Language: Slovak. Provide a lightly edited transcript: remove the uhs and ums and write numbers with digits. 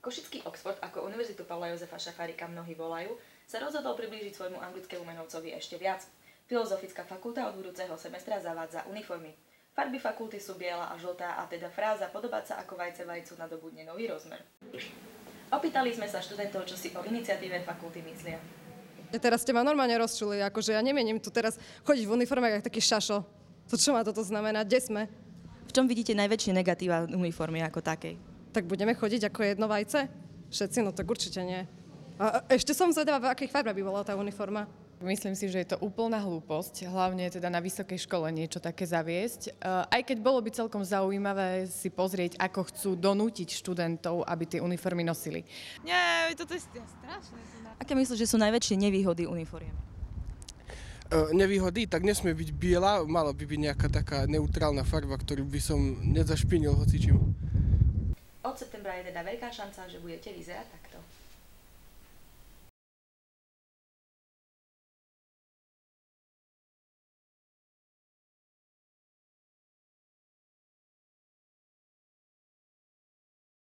Košický Oxford, ako Univerzitu Pavla Jozefa Šafárika mnohí volajú, sa rozhodol priblížiť svojmu anglickému menovcovi ešte viac. Filozofická fakulta od budúceho semestra zavádza uniformy. Farby fakulty sú biela a žltá a teda fráza podobať sa ako vajce vajcu nadobudne nový rozmer. Opýtali sme sa študentov, čo si o iniciatíve fakulty myslia. Teraz ste ma normálne rozčuli, akože ja nemienim tu teraz chodiť v uniforme ako taký šašo. To čo má toto znamená? Kde sme? V čom vidíte najväčšie negatíva uniformy ako takej? Tak budeme chodiť ako jedno vajce? Všetci? No tak určite nie. A ešte som zvedavá, v akých farbách by bola tá uniforma. Myslím si, že je to úplná hlúposť, hlavne teda na vysokej škole niečo také zaviesť. Aj keď bolo by celkom zaujímavé si pozrieť, ako chcú donútiť študentov, aby tie uniformy nosili. Nie, toto je strašné. Aké myslíš, že sú najväčšie nevýhody uniforiem? Nevýhody, tak nesmie byť biela, mala by byť nejaká taká neutrálna farba, ktorú by som nezašpinil hocičím. Od septembra je teda veľká šanca, že budete vyzerať takto.